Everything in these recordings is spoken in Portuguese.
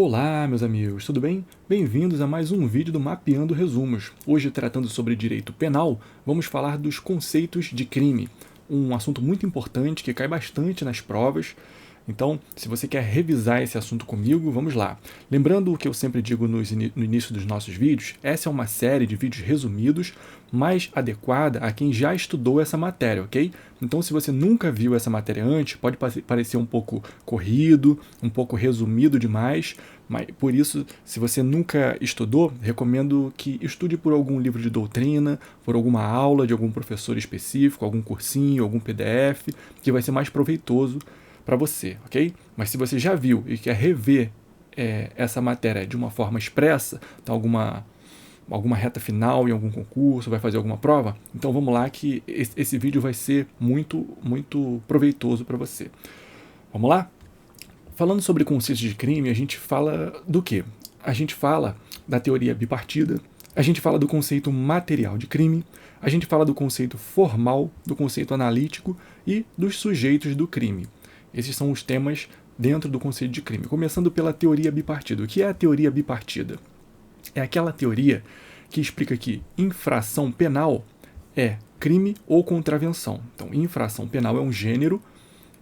Olá, meus amigos, tudo bem? Bem-vindos a mais um vídeo do Mapeando Resumos. Hoje, tratando sobre direito penal, vamos falar dos conceitos de crime, um assunto muito importante que cai bastante nas provas. Então, se você quer revisar esse assunto comigo, vamos lá. Lembrando o que eu sempre digo no início dos nossos vídeos, essa é uma série de vídeos resumidos, mais adequada a quem já estudou essa matéria, ok? Então, se você nunca viu essa matéria antes, pode parecer um pouco corrido, um pouco resumido demais, mas por isso, se você nunca estudou, recomendo que estude por algum livro de doutrina, por alguma aula de algum professor específico, algum cursinho, algum PDF, que vai ser mais proveitoso para você, ok? Mas se você já viu e quer rever essa matéria de uma forma expressa, então alguma reta final em algum concurso, vai fazer alguma prova, então vamos lá que esse vídeo vai ser muito proveitoso para você. Vamos lá? Falando sobre conceitos de crime, a gente fala do quê? A gente fala da teoria bipartida, a gente fala do conceito material de crime, a gente fala do conceito formal, do conceito analítico e dos sujeitos do crime. Esses são os temas dentro do conceito de crime. Começando pela teoria bipartida. O que é a teoria bipartida? É aquela teoria que explica que infração penal é crime ou contravenção. Então, infração penal é um gênero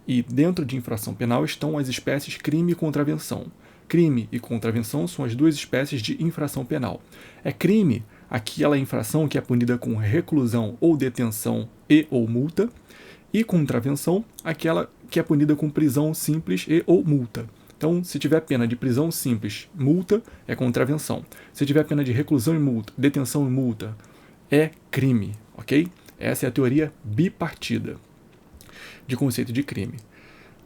e dentro de infração penal estão as espécies crime e contravenção. Crime e contravenção são as duas espécies de infração penal. É crime aquela infração que é punida com reclusão ou detenção e ou multa, e contravenção aquela que é punida com prisão simples e ou multa. Então, se tiver pena de prisão simples, multa, é contravenção. Se tiver pena de reclusão e multa, detenção e multa, é crime, ok? Essa é a teoria bipartida de conceito de crime.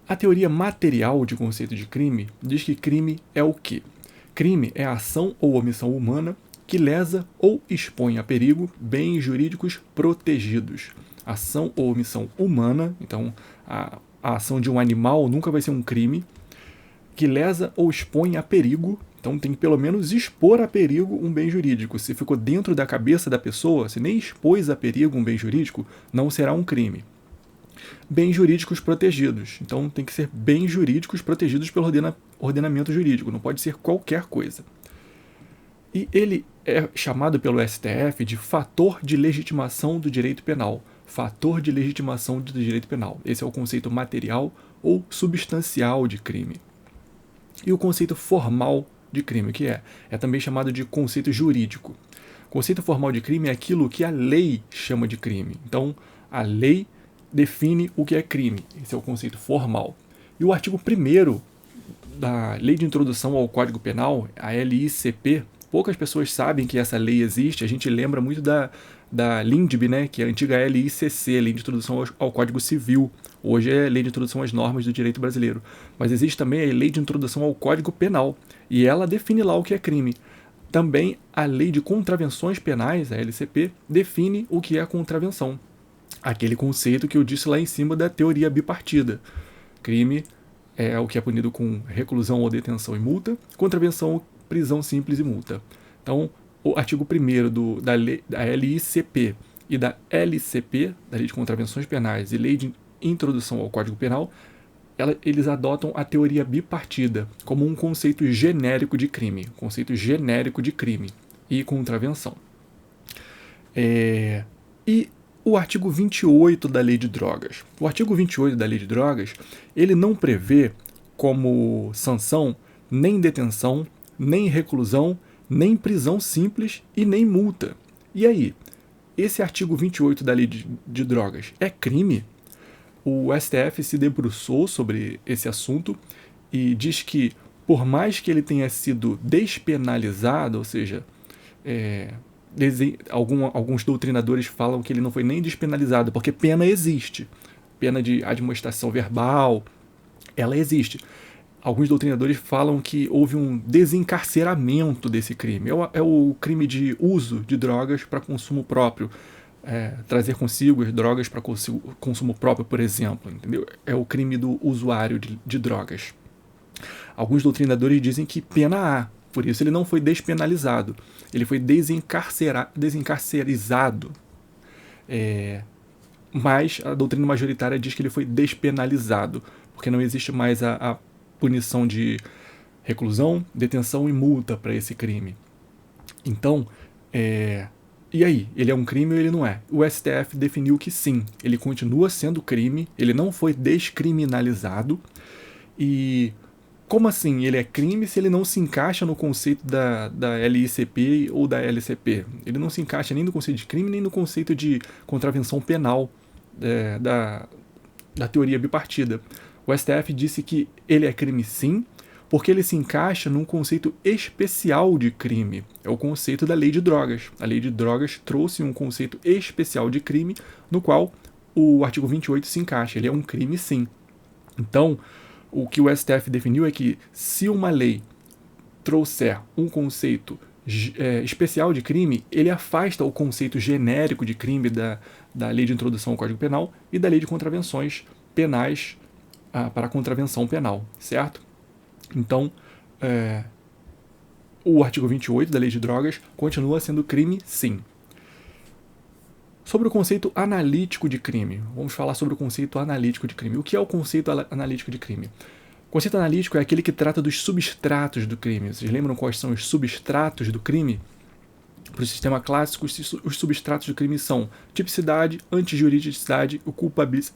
A teoria material de conceito de crime diz que crime é o quê? Crime é a ação ou omissão humana que lesa ou expõe a perigo bens jurídicos protegidos. Ação ou omissão humana, então a ação de um animal nunca vai ser um crime, que lesa ou expõe a perigo, então tem que pelo menos expor a perigo um bem jurídico. Se ficou dentro da cabeça da pessoa, se nem expôs a perigo um bem jurídico, não será um crime. Bens jurídicos protegidos, então tem que ser bens jurídicos protegidos pelo ordenamento jurídico, não pode ser qualquer coisa. E ele é chamado pelo STF de fator de legitimação do direito penal. Fator de legitimação do direito penal. Esse é o conceito material ou substancial de crime. E o conceito formal de crime, que é também chamado de conceito jurídico. Conceito formal de crime é aquilo que a lei chama de crime. Então, a lei define o que é crime. Esse é o conceito formal. E o artigo 1º da Lei de Introdução ao Código Penal, a LICP, poucas pessoas sabem que essa lei existe. A gente lembra muito da LINDB, né, que é a antiga LICC, Lei de Introdução ao Código Civil. Hoje é Lei de Introdução às Normas do Direito Brasileiro. Mas existe também a Lei de Introdução ao Código Penal, e ela define lá o que é crime. Também a Lei de Contravenções Penais, a LCP, define o que é contravenção. Aquele conceito que eu disse lá em cima da teoria bipartida. Crime é o que é punido com reclusão ou detenção e multa, contravenção, prisão simples e multa. Então, o artigo 1º da LICP e da LCP, da Lei de Contravenções Penais, e Lei de Introdução ao Código Penal, eles adotam a teoria bipartida como um conceito genérico de crime. Conceito genérico de crime e contravenção. E o artigo 28 da Lei de Drogas. O artigo 28 da Lei de Drogas, ele não prevê como sanção nem detenção, nem reclusão, nem prisão simples e nem multa. E aí, esse artigo 28 da Lei de Drogas é crime? O STF se debruçou sobre esse assunto e diz que, por mais que ele tenha sido despenalizado, ou seja, alguns doutrinadores falam que ele não foi nem despenalizado, porque pena existe. Pena de admoestação verbal, ela existe. Alguns doutrinadores falam que houve um desencarceramento desse crime. É o crime de uso de drogas para consumo próprio. Trazer consigo as drogas para consumo próprio, por exemplo. Entendeu? É o crime do usuário de drogas. Alguns doutrinadores dizem que pena há, por isso ele não foi despenalizado. Ele foi desencarcerizado. Mas a doutrina majoritária diz que ele foi despenalizado, porque não existe mais a punição de reclusão, detenção e multa para esse crime. Então, e aí? Ele é um crime ou ele não é? O STF definiu que sim, ele continua sendo crime, ele não foi descriminalizado. E como assim ele é crime se ele não se encaixa no conceito da LICP ou da LCP? Ele não se encaixa nem no conceito de crime, nem no conceito de contravenção penal da teoria bipartida. O STF disse que ele é crime sim, porque ele se encaixa num conceito especial de crime. É o conceito da lei de drogas. A lei de drogas trouxe um conceito especial de crime, no qual o artigo 28 se encaixa. Ele é um crime sim. Então, o que o STF definiu é que se uma lei trouxer um conceito especial de crime, ele afasta o conceito genérico de crime da lei de introdução ao Código Penal e da lei de contravenções penais para a contravenção penal, certo? Então, o artigo 28 da lei de drogas continua sendo crime, sim. Sobre o conceito analítico de crime, vamos falar sobre o conceito analítico de crime. O que é o conceito analítico de crime? O conceito analítico é aquele que trata dos substratos do crime. Vocês lembram quais são os substratos do crime? Para o sistema clássico, os substratos do crime são tipicidade, antijuridicidade e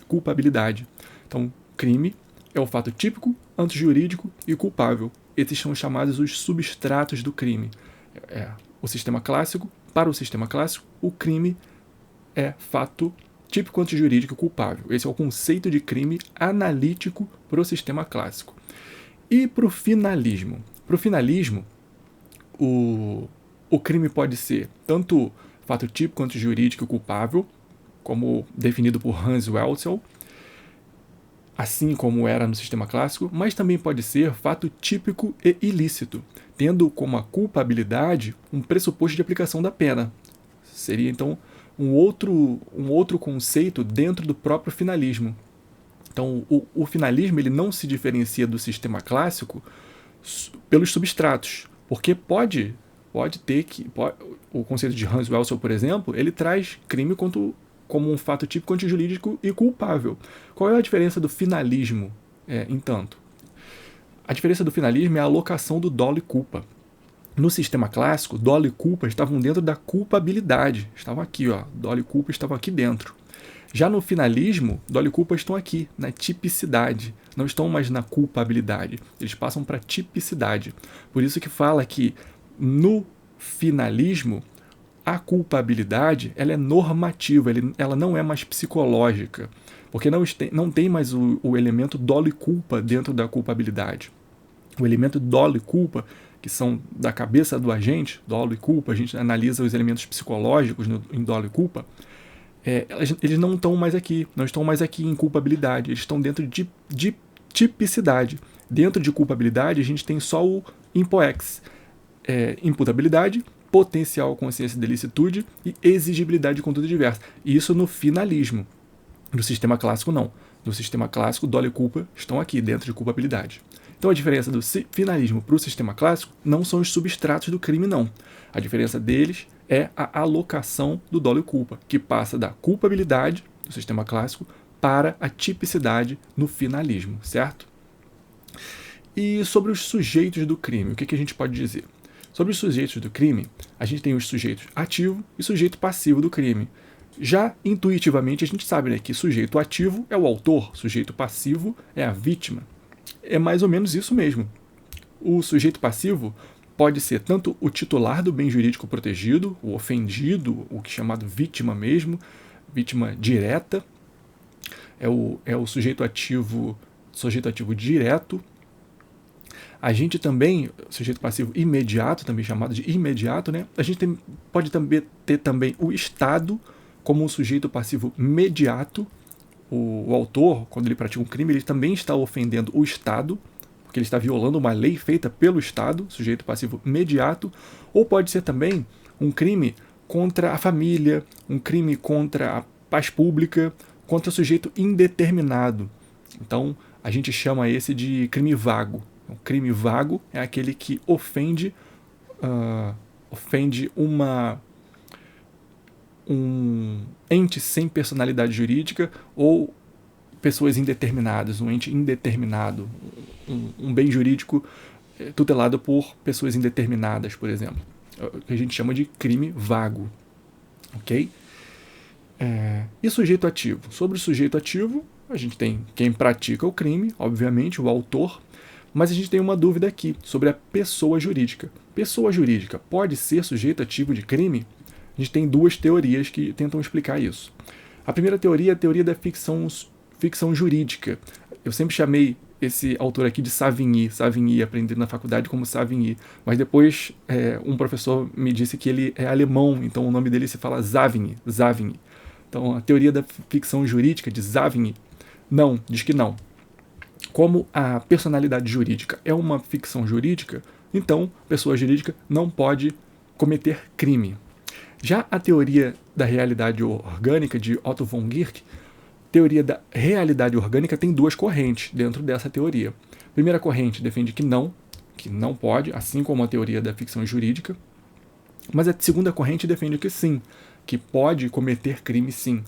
culpabilidade. Então, crime é o fato típico, antijurídico e culpável. Esses são chamados os substratos do crime. O sistema clássico, para o sistema clássico, o crime é fato típico, antijurídico e culpável. Esse é o conceito de crime analítico para o sistema clássico. E para o finalismo? Para o finalismo, o crime pode ser tanto fato típico, antijurídico e culpável, como definido por Hans Welzel, assim como era no sistema clássico, mas também pode ser fato típico e ilícito, tendo como a culpabilidade um pressuposto de aplicação da pena. Seria, então, um outro conceito dentro do próprio finalismo. Então, o finalismo ele não se diferencia do sistema clássico pelos substratos, porque pode ter o conceito de Hans Welzel, por exemplo, ele traz crime como um fato típico, antijurídico e culpável. Qual é a diferença do finalismo, entanto? A diferença do finalismo é a alocação do dolo e culpa. No sistema clássico, dolo e culpa estavam dentro da culpabilidade. Estavam aqui, ó. Dolo e culpa estavam aqui dentro. Já no finalismo, dolo e culpa estão aqui, na tipicidade. Não estão mais na culpabilidade. Eles passam para tipicidade. Por isso que fala que no finalismo, a culpabilidade ela é normativa, ela não é mais psicológica, porque não tem mais o elemento dolo e culpa dentro da culpabilidade. O elemento dolo e culpa, que são da cabeça do agente, dolo e culpa, a gente analisa os elementos psicológicos em dolo e culpa, eles não estão mais aqui, não estão mais aqui em culpabilidade, eles estão dentro de tipicidade. Dentro de culpabilidade, a gente tem só o impoex, imputabilidade, potencial consciência de ilicitude e exigibilidade de conduta diversa. E isso no finalismo. No sistema clássico, não. No sistema clássico, dolo e culpa estão aqui, dentro de culpabilidade. Então a diferença do finalismo para o sistema clássico não são os substratos do crime, não. A diferença deles é a alocação do dolo e culpa, que passa da culpabilidade, do sistema clássico, para a tipicidade no finalismo, certo? E sobre os sujeitos do crime, o que a gente pode dizer? Sobre os sujeitos do crime, a gente tem os sujeitos ativo e sujeito passivo do crime. Já intuitivamente a gente sabe, né, que sujeito ativo é o autor, sujeito passivo é a vítima. É mais ou menos isso mesmo. O sujeito passivo pode ser tanto o titular do bem jurídico protegido, o ofendido, o que é chamado vítima mesmo, vítima direta, é o sujeito ativo direto. A gente também, sujeito passivo imediato, também chamado de imediato, né? A gente pode também ter também o Estado como um sujeito passivo mediato. O autor, quando ele pratica um crime, ele também está ofendendo o Estado, porque ele está violando uma lei feita pelo Estado, sujeito passivo mediato. Ou pode ser também um crime contra a família, um crime contra a paz pública, contra o sujeito indeterminado. Então, a gente chama esse de crime vago. O crime vago é aquele que ofende um ente sem personalidade jurídica ou pessoas indeterminadas, um ente indeterminado, um bem jurídico tutelado por pessoas indeterminadas, por exemplo, o que a gente chama de crime vago, ok? E sujeito ativo? Sobre o sujeito ativo, a gente tem quem pratica o crime, obviamente, o autor, mas a gente tem uma dúvida aqui sobre a pessoa jurídica. Pessoa jurídica pode ser sujeito ativo de crime? A gente tem duas teorias que tentam explicar isso. A primeira teoria é a teoria da ficção jurídica. Eu sempre chamei esse autor aqui de Savigny, aprendi na faculdade como Savigny, mas depois um professor me disse que ele é alemão, então o nome dele se fala Savigny. Então a teoria da ficção jurídica de Savigny diz que não. Como a personalidade jurídica é uma ficção jurídica, então pessoa jurídica não pode cometer crime. Já a teoria da realidade orgânica de Otto von Guercke, teoria da realidade orgânica tem duas correntes dentro dessa teoria. A primeira corrente defende que não pode, assim como a teoria da ficção jurídica, mas a segunda corrente defende que sim, que pode cometer crime sim.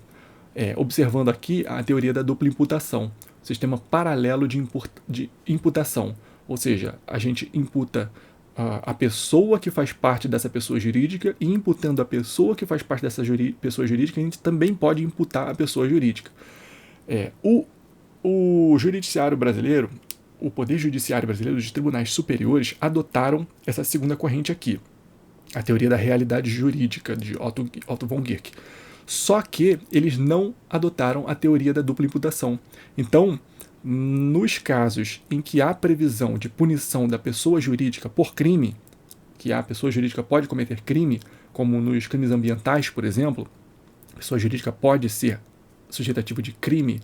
Observando aqui a teoria da dupla imputação, sistema paralelo de imputação, ou seja, a gente imputa a pessoa que faz parte dessa pessoa jurídica e imputando a pessoa que faz parte dessa pessoa jurídica, a gente também pode imputar a pessoa jurídica. O judiciário brasileiro, o poder judiciário brasileiro, os tribunais superiores, adotaram essa segunda corrente aqui, a teoria da realidade jurídica de Otto von Guercke. Só que eles não adotaram a teoria da dupla imputação. Então, nos casos em que há previsão de punição da pessoa jurídica por crime, que a pessoa jurídica pode cometer crime, como nos crimes ambientais, por exemplo, a pessoa jurídica pode ser sujeito ativo de crime,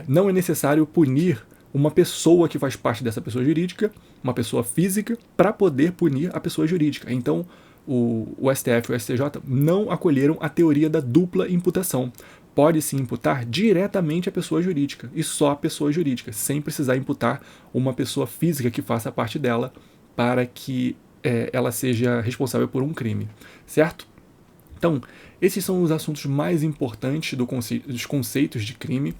não é necessário punir uma pessoa que faz parte dessa pessoa jurídica, uma pessoa física, para poder punir a pessoa jurídica. Então, o STF e o STJ não acolheram a teoria da dupla imputação. Pode-se imputar diretamente a pessoa jurídica, e só a pessoa jurídica, sem precisar imputar uma pessoa física que faça parte dela para que ela seja responsável por um crime, certo? Então, esses são os assuntos mais importantes dos conceitos de crime.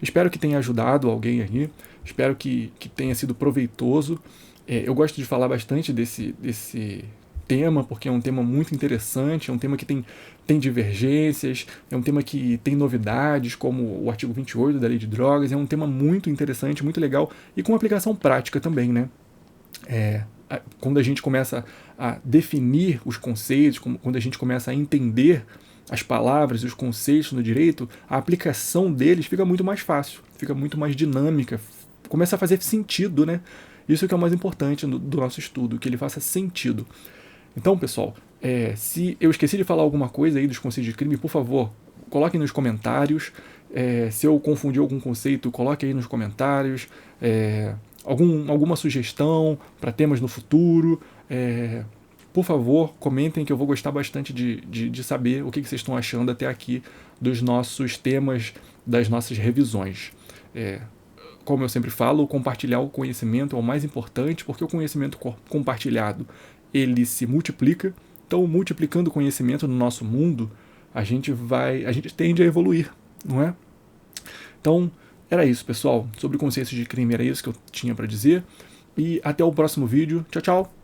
Espero que tenha ajudado alguém aí, espero que tenha sido proveitoso. Eu gosto de falar bastante desse tema, porque é um tema muito interessante, é um tema que tem divergências, é um tema que tem novidades, como o artigo 28 da Lei de Drogas, é um tema muito interessante, muito legal, e com aplicação prática também, né? Quando a gente começa a definir os conceitos, quando a gente começa a entender as palavras e os conceitos no direito, a aplicação deles fica muito mais fácil, fica muito mais dinâmica, começa a fazer sentido, né? Isso que é o mais importante do nosso estudo, que ele faça sentido. Então, pessoal, se eu esqueci de falar alguma coisa aí dos conceitos de crime, por favor, coloquem nos comentários. Se eu confundi algum conceito, coloque aí nos comentários. Alguma sugestão para temas no futuro. Por favor, comentem, que eu vou gostar bastante de saber o que vocês estão achando até aqui dos nossos temas, das nossas revisões. Como eu sempre falo, compartilhar o conhecimento é o mais importante, porque o conhecimento compartilhado ele se multiplica. Então, multiplicando o conhecimento no nosso mundo, a gente tende a evoluir, não é? Então, era isso, pessoal. Sobre conceitos de crime, era isso que eu tinha para dizer. E até o próximo vídeo. Tchau, tchau!